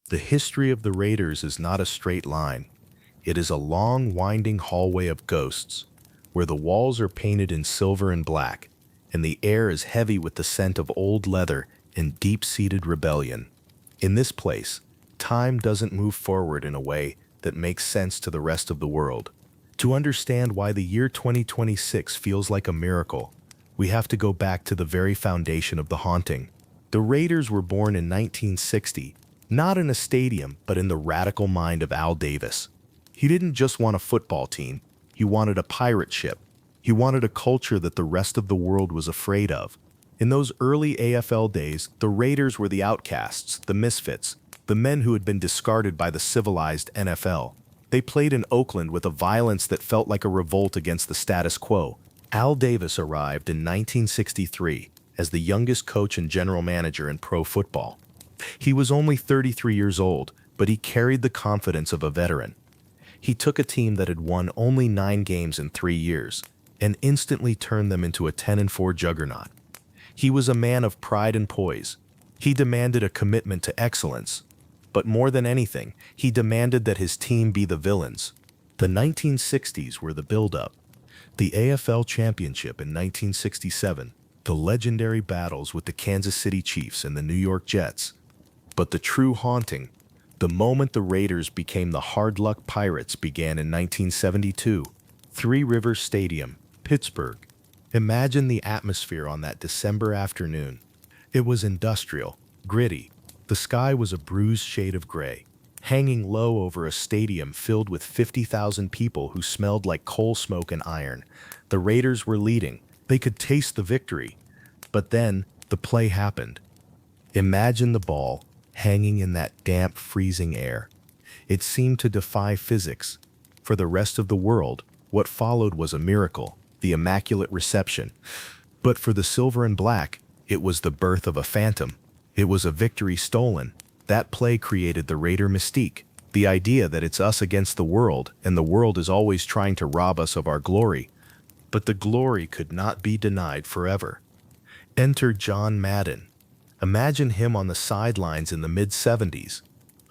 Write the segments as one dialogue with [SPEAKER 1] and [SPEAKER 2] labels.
[SPEAKER 1] The history of the Raiders is not a straight line. It is a long, winding hallway of ghosts, where the walls are painted in silver and black, and the air is heavy with the scent of old leather and deep-seated rebellion. In this place, time doesn't move forward in a way that makes sense to the rest of the world. To understand why the year 2026 feels like a miracle, we have to go back to the very foundation of the haunting. The Raiders were born in 1960, not in a stadium, but in the radical mind of Al Davis. He didn't just want a football team, he wanted a pirate ship. He wanted a culture that the rest of the world was afraid of. In those early AFL days, the Raiders were the outcasts, the misfits, the men who had been discarded by the civilized NFL. They played in Oakland with a violence that felt like a revolt against the status quo. Al Davis arrived in 1963 as the youngest coach and general manager in pro football. He was only 33 years old, but he carried the confidence of a veteran. He took a team that had won only 9 games in 3 years and instantly turned them into a 10-4 juggernaut. He was a man of pride and poise. He demanded a commitment to excellence. But more than anything, he demanded that his team be the villains. The 1960s were the build-up. The AFL Championship in 1967, the legendary battles with the Kansas City Chiefs and the New York Jets. But the true haunting, the moment the Raiders became the hard-luck Pirates, began in 1972. Three Rivers Stadium, Pittsburgh. Imagine the atmosphere on that December afternoon. It was industrial, gritty. The sky was a bruised shade of gray, hanging low over a stadium filled with 50,000 people who smelled like coal smoke and iron. The Raiders were leading. They could taste the victory. But then, the play happened. Imagine the ball hanging in that damp, freezing air. It seemed to defy physics. For the rest of the world, what followed was a miracle, the immaculate reception. But for the silver and black, it was the birth of a phantom. It was a victory stolen. That play created the Raider mystique, the idea that it's us against the world, and the world is always trying to rob us of our glory. But the glory could not be denied forever. Enter John Madden. Imagine him on the sidelines in the mid-70s,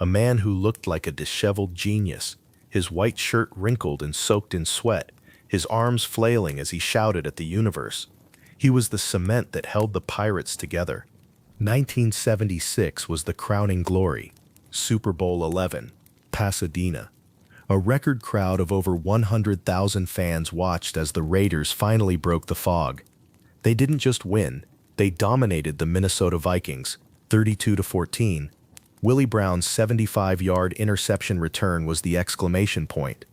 [SPEAKER 1] a man who looked like a disheveled genius, his white shirt wrinkled and soaked in sweat, his arms flailing as he shouted at the universe. He was the cement that held the Pirates together. 1976 was the crowning glory. Super Bowl XI, Pasadena. A record crowd of over 100,000 fans watched as the Raiders finally broke the fog. They didn't just win, they dominated the Minnesota Vikings, 32-14. Willie Brown's 75-yard interception return was the exclamation point.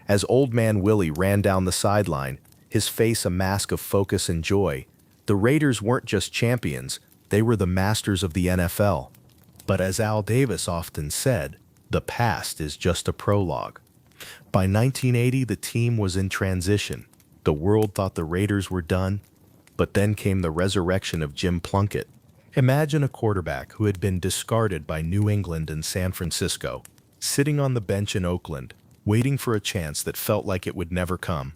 [SPEAKER 1] As Old Man Willie ran down the sideline, his face a mask of focus and joy, the Raiders weren't just champions, they were the masters of the NFL. But as Al Davis often said, the past is just a prologue. By 1980, the team was in transition. The world thought the Raiders were done, but then came the resurrection of Jim Plunkett. Imagine a quarterback who had been discarded by New England and San Francisco, sitting on the bench in Oakland, waiting for a chance that felt like it would never come.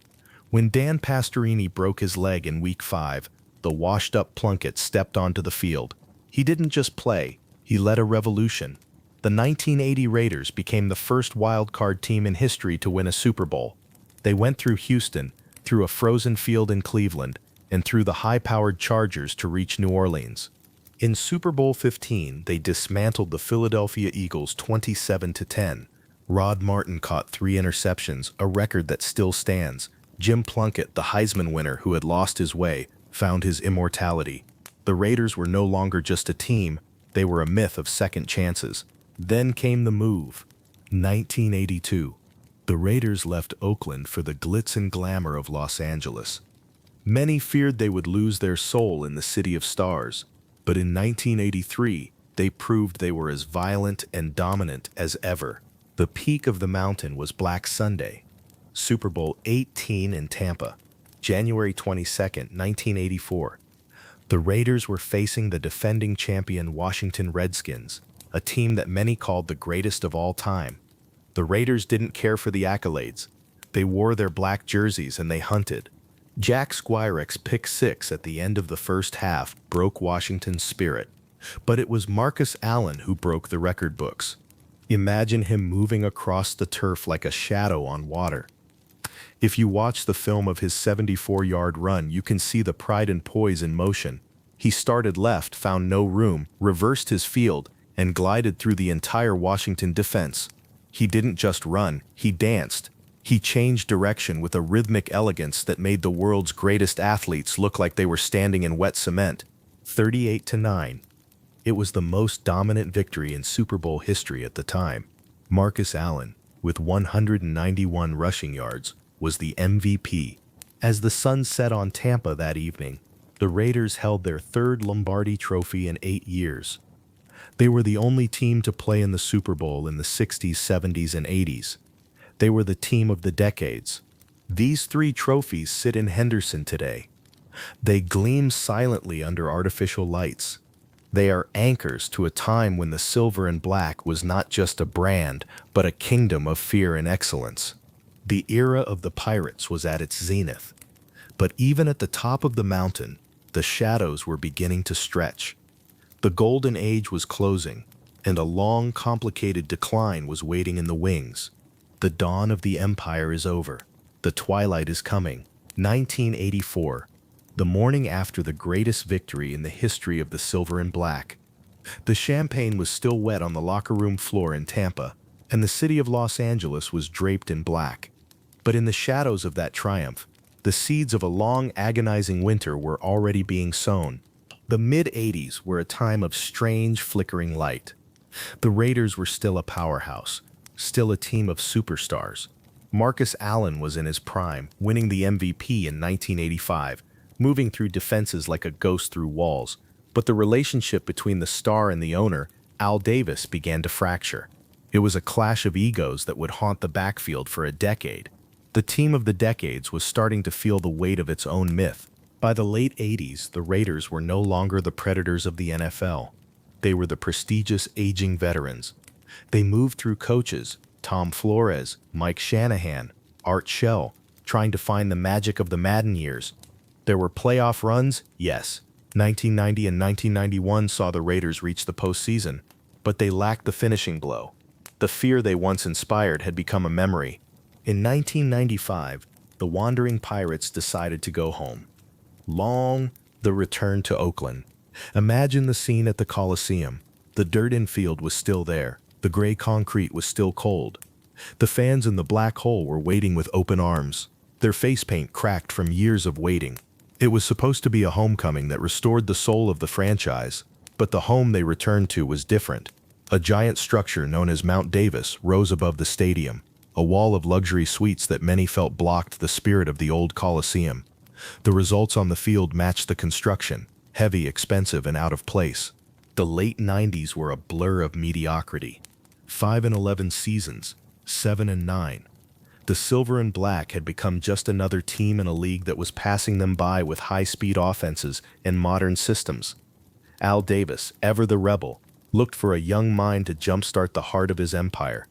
[SPEAKER 1] When Dan Pastorini broke his leg in Week 5, the washed-up Plunkett stepped onto the field. He didn't just play, he led a revolution. The 1980 Raiders became the first wild-card team in history to win a Super Bowl. They went through Houston, through a frozen field in Cleveland, and through the high-powered Chargers to reach New Orleans. In Super Bowl XV, they dismantled the Philadelphia Eagles 27-10. Rod Martin caught 3 interceptions, a record that still stands. Jim Plunkett, the Heisman winner who had lost his way, found his immortality. The Raiders were no longer just a team, they were a myth of second chances. Then came the move. 1982. The Raiders left Oakland for the glitz and glamour of Los Angeles. Many feared they would lose their soul in the City of Stars, but in 1983, they proved they were as violent and dominant as ever. The peak of the mountain was Black Sunday, Super Bowl XVIII in Tampa, January 22, 1984. The Raiders were facing the defending champion Washington Redskins, a team that many called the greatest of all time. The Raiders didn't care for the accolades. They wore their black jerseys and they hunted. Jack Squirek's pick 6 at the end of the first half broke Washington's spirit. But it was Marcus Allen who broke the record books. Imagine him moving across the turf like a shadow on water. If you watch the film of his 74-yard run, you can see the pride and poise in motion. He started left, found no room, reversed his field, and glided through the entire Washington defense. He didn't just run, he danced. He changed direction with a rhythmic elegance that made the world's greatest athletes look like they were standing in wet cement. 38-9. It was the most dominant victory in Super Bowl history at the time. Marcus Allen, with 191 rushing yards, was the MVP. As the sun set on Tampa that evening, the Raiders held their third Lombardi Trophy in 8 years. They were the only team to play in the Super Bowl in the 60s, 70s, and 80s. They were the team of the decades. These 3 trophies sit in Henderson today. They gleam silently under artificial lights. They are anchors to a time when the silver and black was not just a brand, but a kingdom of fear and excellence. The era of the Pirates was at its zenith. But even at the top of the mountain, the shadows were beginning to stretch. The golden age was closing, and a long, complicated decline was waiting in the wings. The dawn of the empire is over. The twilight is coming. 1984, the morning after the greatest victory in the history of the silver and black. The champagne was still wet on the locker room floor in Tampa, and the city of Los Angeles was draped in black. But in the shadows of that triumph, the seeds of a long, agonizing winter were already being sown. The mid-'80s were a time of strange, flickering light. The Raiders were still a powerhouse, still a team of superstars. Marcus Allen was in his prime, winning the MVP in 1985, moving through defenses like a ghost through walls. But the relationship between the star and the owner, Al Davis, began to fracture. It was a clash of egos that would haunt the backfield for a decade. The team of the decades was starting to feel the weight of its own myth. By the late 80s, the Raiders were no longer the predators of the NFL. They were the prestigious aging veterans. They moved through coaches, Tom Flores, Mike Shanahan, Art Shell, trying to find the magic of the Madden years. There were playoff runs, yes. 1990 and 1991 saw the Raiders reach the postseason, but they lacked the finishing blow. The fear they once inspired had become a memory. In 1995, the wandering Pirates decided to go home. The return to Oakland. Imagine the scene at the Coliseum. The dirt infield was still there. The gray concrete was still cold. The fans in the black hole were waiting with open arms, their face paint cracked from years of waiting. It was supposed to be a homecoming that restored the soul of the franchise, but the home they returned to was different. A giant structure known as Mount Davis rose above the stadium, a wall of luxury suites that many felt blocked the spirit of the old Coliseum. The results on the field matched the construction, heavy, expensive, and out of place. The late 90s were a blur of mediocrity. 5-11 seasons, 7-9. The silver and black had become just another team in a league that was passing them by with high-speed offenses and modern systems. Al Davis, ever the rebel, looked for a young mind to jumpstart the heart of his empire.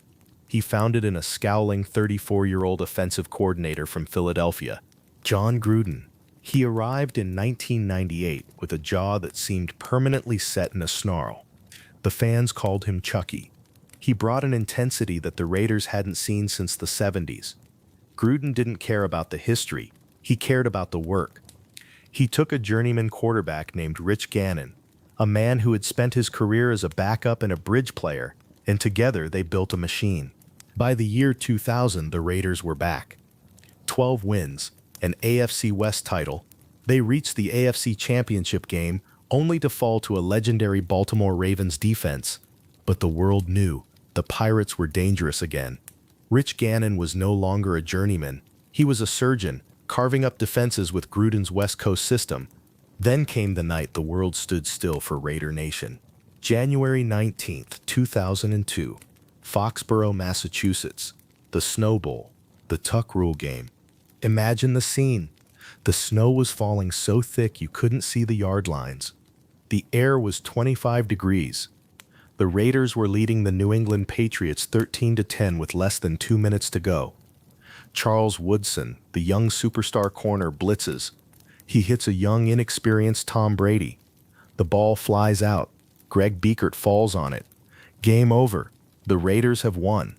[SPEAKER 1] He found it in a scowling 34-year-old offensive coordinator from Philadelphia, John Gruden. He arrived in 1998 with a jaw that seemed permanently set in a snarl. The fans called him Chucky. He brought an intensity that the Raiders hadn't seen since the 70s. Gruden didn't care about the history, he cared about the work. He took a journeyman quarterback named Rich Gannon, a man who had spent his career as a backup and a bridge player, and together they built a machine. By the year 2000, the Raiders were back. 12 wins, an AFC West title. They reached the AFC Championship game only to fall to a legendary Baltimore Ravens defense. But the world knew the Pirates were dangerous again. Rich Gannon was no longer a journeyman. He was a surgeon, carving up defenses with Gruden's West Coast system. Then came the night the world stood still for Raider Nation. January 19th, 2002. Foxborough, Massachusetts. The Snow Bowl. The Tuck Rule game. Imagine the scene. The snow was falling so thick you couldn't see the yard lines. The air was 25 degrees. The Raiders were leading the New England Patriots 13-10 with less than 2 minutes to go. Charles Woodson, the young superstar corner, blitzes. He hits a young, inexperienced Tom Brady. The ball flies out. Greg Biekert falls on it. Game over. The Raiders have won.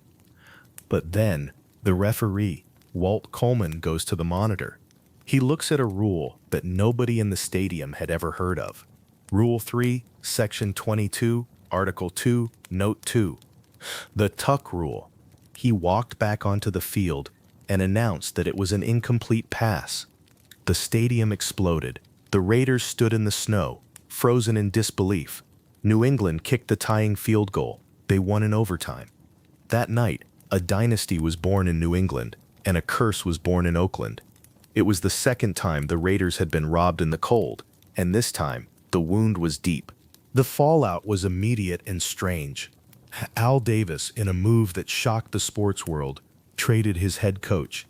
[SPEAKER 1] But then, the referee, Walt Coleman, goes to the monitor. He looks at a rule that nobody in the stadium had ever heard of. Rule 3, Section 22, Article 2, Note 2. The tuck rule. He walked back onto the field and announced that it was an incomplete pass. The stadium exploded. The Raiders stood in the snow, frozen in disbelief. New England kicked the tying field goal. They won in overtime. That night, a dynasty was born in New England, and a curse was born in Oakland. It was the second time the Raiders had been robbed in the cold, and this time, the wound was deep. The fallout was immediate and strange. Al Davis, in a move that shocked the sports world, traded his head coach.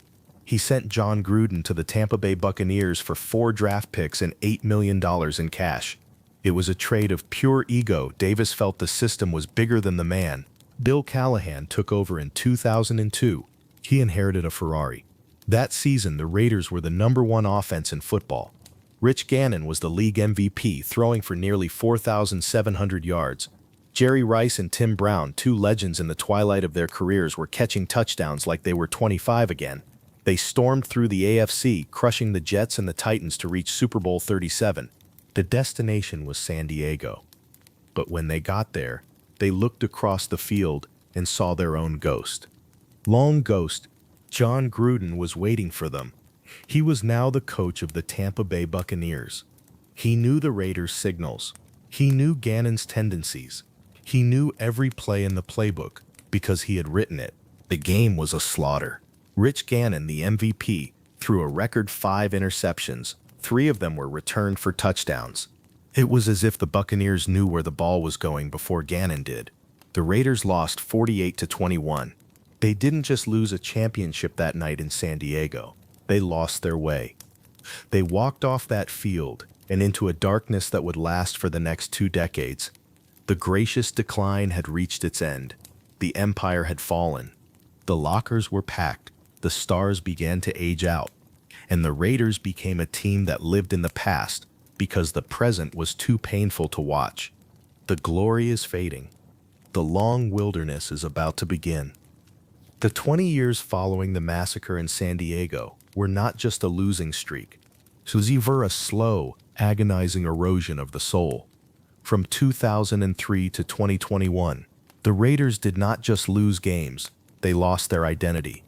[SPEAKER 1] He sent John Gruden to the Tampa Bay Buccaneers for 4 draft picks and $8 million in cash. It was a trade of pure ego. Davis felt the system was bigger than the man. Bill Callahan took over in 2002. He inherited a Ferrari. That season, the Raiders were the #1 offense in football. Rich Gannon was the league MVP, throwing for nearly 4,700 yards. Jerry Rice and Tim Brown, 2 legends in the twilight of their careers, were catching touchdowns like they were 25 again. They stormed through the AFC, crushing the Jets and the Titans to reach Super Bowl 37. The destination was San Diego. But when they got there, they looked across the field and saw their own ghost. Long ghost, John Gruden was waiting for them. He was now the coach of the Tampa Bay Buccaneers. He knew the Raiders' signals. He knew Gannon's tendencies. He knew every play in the playbook because he had written it. The game was a slaughter. Rich Gannon, the MVP, threw a record 5 interceptions. 3 of them were returned for touchdowns. It was as if the Buccaneers knew where the ball was going before Gannon did. The Raiders lost 48-21. They didn't just lose a championship that night in San Diego. They lost their way. They walked off that field and into a darkness that would last for the next 2 decades. The gracious decline had reached its end. The empire had fallen. The lockers were packed. The stars began to age out. And the Raiders became a team that lived in the past because the present was too painful to watch. The glory is fading. The long wilderness is about to begin. The 20 years following the massacre in San Diego were not just a losing streak. They were a slow, agonizing erosion of the soul. From 2003 to 2021, the Raiders did not just lose games, they lost their identity.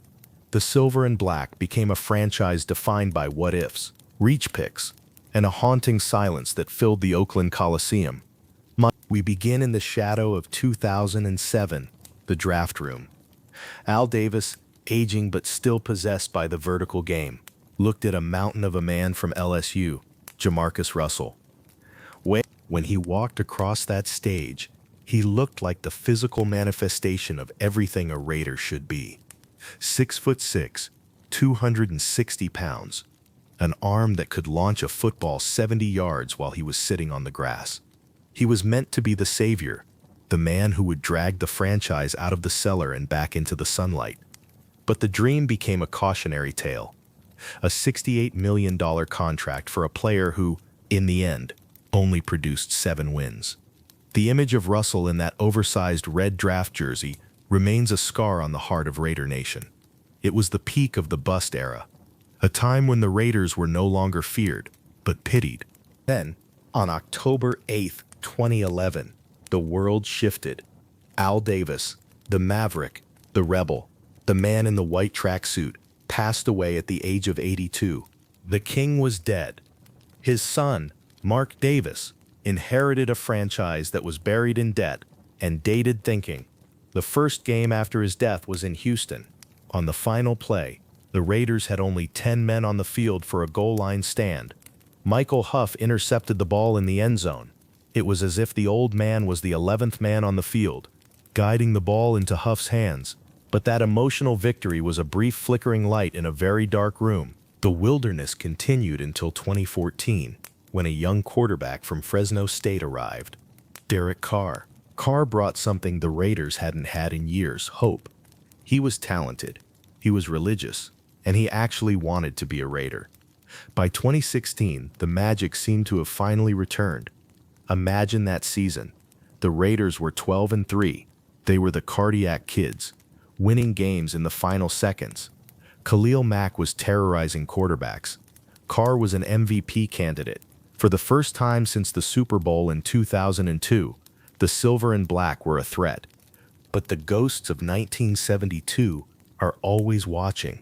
[SPEAKER 1] The Silver and Black became a franchise defined by what-ifs, reach picks, and a haunting silence that filled the Oakland Coliseum. We begin in the shadow of 2007, the draft room. Al Davis, aging but still possessed by the vertical game, looked at a mountain of a man from LSU, Jamarcus Russell. When he walked across that stage, he looked like the physical manifestation of everything a Raider should be. 6'6", 260 pounds, an arm that could launch a football 70 yards while he was sitting on the grass. He was meant to be the savior, the man who would drag the franchise out of the cellar and back into the sunlight. But the dream became a cautionary tale, a $68 million contract for a player who, in the end, only produced 7 wins. The image of Russell in that oversized red draft jersey remains a scar on the heart of Raider Nation. It was the peak of the bust era, a time when the Raiders were no longer feared, but pitied. Then, on October 8, 2011, the world shifted. Al Davis, the Maverick, the Rebel, the man in the white tracksuit, passed away at the age of 82. The king was dead. His son, Mark Davis, inherited a franchise that was buried in debt and dated thinking. The first game after his death was in Houston. On the final play, the Raiders had only 10 men on the field for a goal line stand. Michael Huff intercepted the ball in the end zone. It was as if the old man was the 11th man on the field, guiding the ball into Huff's hands. But that emotional victory was a brief flickering light in a very dark room. The wilderness continued until 2014, when a young quarterback from Fresno State arrived. Derek Carr. Carr brought something the Raiders hadn't had in years: hope. He was talented, he was religious, and he actually wanted to be a Raider. By 2016, the magic seemed to have finally returned. Imagine that season. The Raiders were 12-3, They were the cardiac kids, winning games in the final seconds. Khalil Mack was terrorizing quarterbacks. Carr was an MVP candidate. For the first time since the Super Bowl in 2002, the silver and black were a threat. But the ghosts of 1972 are always watching.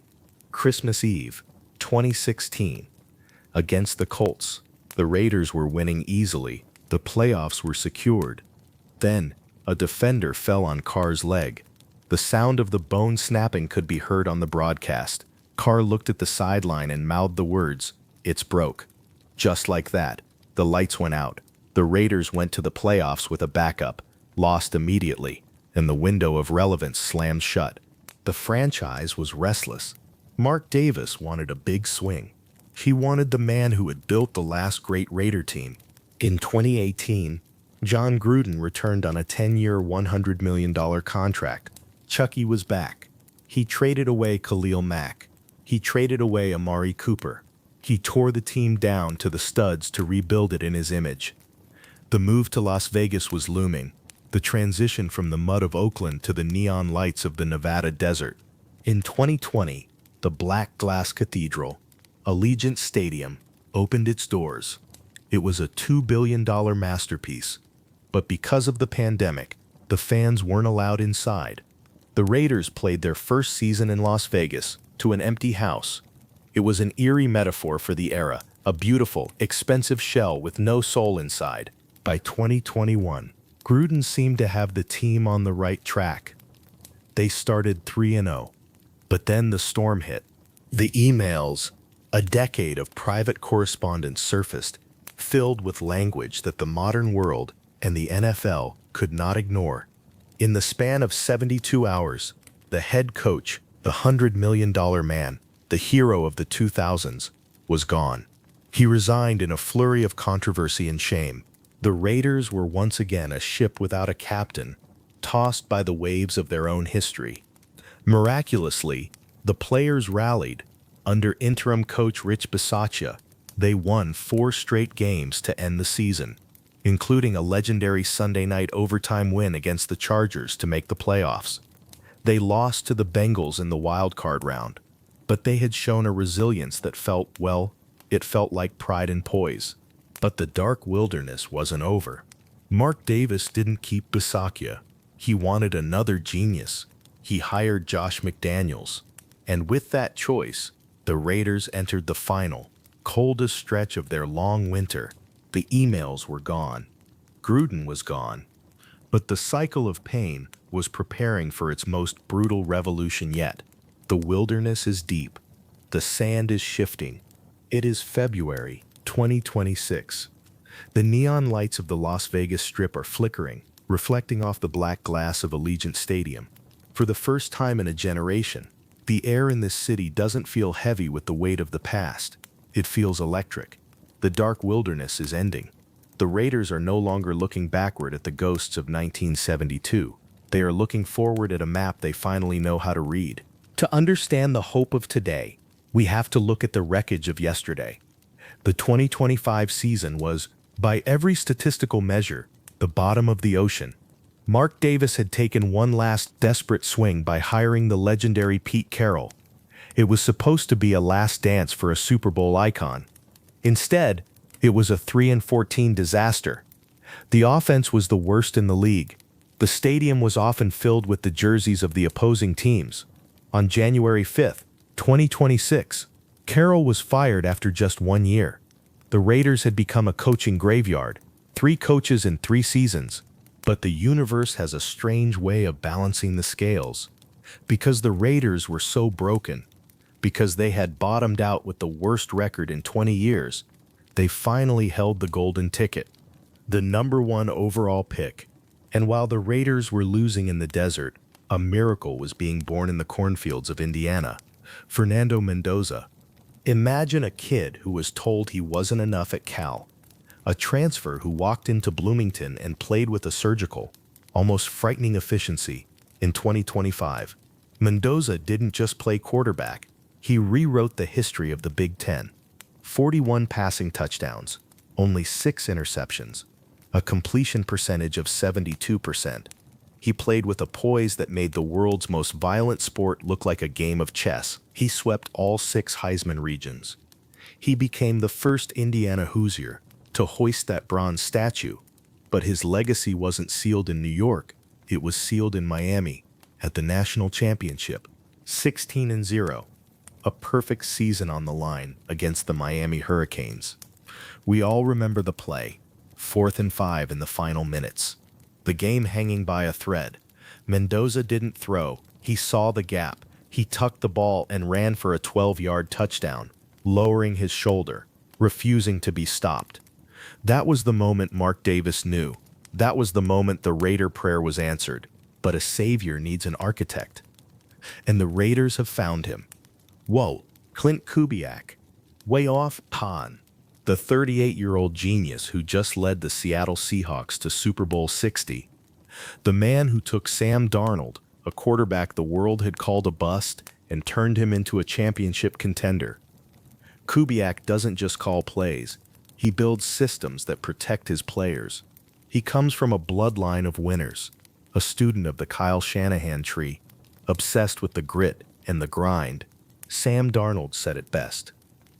[SPEAKER 1] Christmas Eve, 2016. Against the Colts, the Raiders were winning easily. The playoffs were secured. Then, a defender fell on Carr's leg. The sound of the bone snapping could be heard on the broadcast. Carr looked at the sideline and mouthed the words, "It's broke." Just like that, the lights went out. The Raiders went to the playoffs with a backup, lost immediately, and the window of relevance slammed shut. The franchise was restless. Mark Davis wanted a big swing. He wanted the man who had built the last great Raider team. In 2018, John Gruden returned on a 10-year, $100 million contract. Chucky was back. He traded away Khalil Mack. He traded away Amari Cooper. He tore the team down to the studs to rebuild it in his image. The move to Las Vegas was looming, the transition from the mud of Oakland to the neon lights of the Nevada desert. In 2020, the Black Glass Cathedral, Allegiant Stadium, opened its doors. It was a $2 billion masterpiece. But because of the pandemic, the fans weren't allowed inside. The Raiders played their first season in Las Vegas to an empty house. It was an eerie metaphor for the era, a beautiful, expensive shell with no soul inside. By 2021, Gruden seemed to have the team on the right track. They started 3-0. But then the storm hit. The emails, a decade of private correspondence surfaced, filled with language that the modern world and the NFL could not ignore. In the span of 72 hours, the head coach, the $100 million man, the hero of the 2000s, was gone. He resigned in a flurry of controversy and shame. The Raiders were once again a ship without a captain, tossed by the waves of their own history. Miraculously, the players rallied. Under interim coach Rich Bisaccia, they won 4 straight games to end the season, including a legendary Sunday night overtime win against the Chargers to make the playoffs. They lost to the Bengals in the wild card round, but they had shown a resilience that felt, well, it felt like pride and poise. But the dark wilderness wasn't over. Mark Davis didn't keep Bisaccia. He wanted another genius. He hired Josh McDaniels. And with that choice, the Raiders entered the final, coldest stretch of their long winter. The emails were gone. Gruden was gone. But the cycle of pain was preparing for its most brutal revolution yet. The wilderness is deep. The sand is shifting. It is February 2026. The neon lights of the Las Vegas Strip are flickering, reflecting off the black glass of Allegiant Stadium. For the first time in a generation, the air in this city doesn't feel heavy with the weight of the past. It feels electric. The dark wilderness is ending. The Raiders are no longer looking backward at the ghosts of 1972. They are looking forward at a map they finally know how to read. To understand the hope of today, we have to look at the wreckage of yesterday. The 2025 season was, by every statistical measure, the bottom of the ocean. Mark Davis had taken one last desperate swing by hiring the legendary Pete Carroll. It was supposed to be a last dance for a Super Bowl icon. Instead, it was a 3-14 disaster. The offense was the worst in the league. The stadium was often filled with the jerseys of the opposing teams. On January 5, 2026, Carroll was fired after just 1 year. The Raiders had become a coaching graveyard, 3 coaches in 3 seasons. But the universe has a strange way of balancing the scales. Because the Raiders were so broken, because they had bottomed out with the worst record in 20 years, they finally held the golden ticket, the #1 overall pick. And while the Raiders were losing in the desert, a miracle was being born in the cornfields of Indiana. Fernando Mendoza. Imagine a kid who was told he wasn't enough at Cal. A transfer who walked into Bloomington and played with a surgical, almost frightening efficiency. In 2025, Mendoza didn't just play quarterback. He rewrote the history of the Big Ten. 41 passing touchdowns, only 6 interceptions, a completion percentage of 72%. He played with a poise that made the world's most violent sport look like a game of chess. He swept all 6 Heisman regions. He became the first Indiana Hoosier to hoist that bronze statue. But his legacy wasn't sealed in New York. It was sealed in Miami at the national championship. 16-0. A perfect season on the line against the Miami Hurricanes. We all remember the play. 4th and 5 in the final minutes. The game hanging by a thread. Mendoza didn't throw. He saw the gap. He tucked the ball and ran for a 12-yard touchdown, lowering his shoulder, refusing to be stopped. That was the moment Mark Davis knew. That was the moment the Raider prayer was answered. But a savior needs an architect. And the Raiders have found him. Whoa, Clint Kubiak. Way off, Pan. The 38-year-old genius who just led the Seattle Seahawks to Super Bowl 60. The man who took Sam Darnold, a quarterback the world had called a bust, and turned him into a championship contender. Kubiak doesn't just call plays. He builds systems that protect his players. He comes from a bloodline of winners, a student of the Kyle Shanahan tree, obsessed with the grit and the grind. Sam Darnold said it best.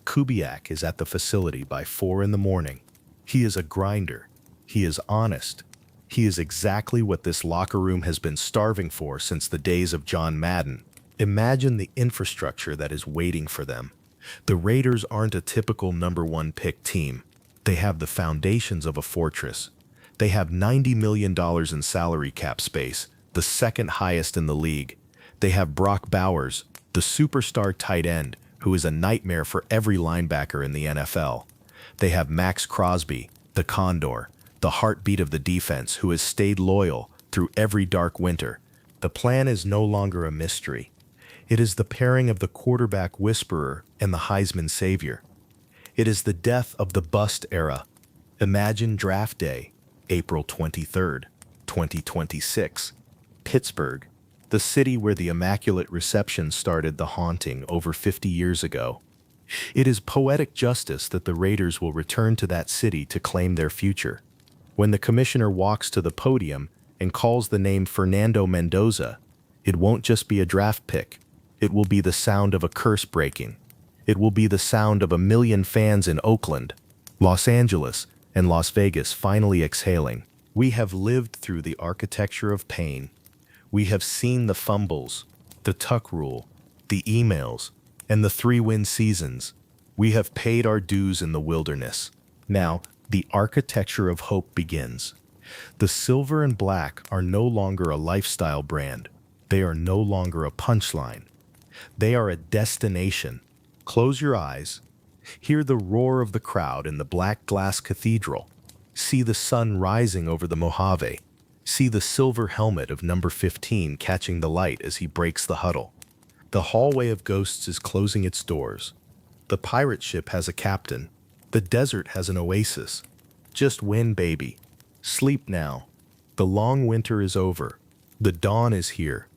[SPEAKER 1] Kubiak is at the facility by 4 in the morning. He is a grinder. He is honest. He is exactly what this locker room has been starving for since the days of John Madden. Imagine the infrastructure that is waiting for them. The Raiders aren't a typical number 1 pick team. They have the foundations of a fortress. They have $90 million in salary cap space, the second highest in the league. They have Brock Bowers, the superstar tight end, who is a nightmare for every linebacker in the NFL. They have Max Crosby, the Condor, the heartbeat of the defense, who has stayed loyal through every dark winter. The plan is no longer a mystery. It is the pairing of the quarterback whisperer and the Heisman savior. It is the death of the bust era. Imagine draft day, April 23rd, 2026. Pittsburgh, the city where the Immaculate Reception started the haunting over 50 years ago. It is poetic justice that the Raiders will return to that city to claim their future. When the commissioner walks to the podium and calls the name Fernando Mendoza, it won't just be a draft pick. It will be the sound of a curse breaking. It will be the sound of 1 million fans in Oakland, Los Angeles, and Las Vegas finally exhaling. We have lived through the architecture of pain. We have seen the fumbles, the tuck rule, the emails, and the 3-win seasons. We have paid our dues in the wilderness. Now, the architecture of hope begins. The silver and black are no longer a lifestyle brand. They are no longer a punchline. They are a destination. Close your eyes. Hear the roar of the crowd in the black glass cathedral. See the sun rising over the Mojave. See the silver helmet of number 15 catching the light as he breaks the huddle. The hallway of ghosts is closing its doors. The pirate ship has a captain. The desert has an oasis. Just win, baby. Sleep now. The long winter is over. The dawn is here.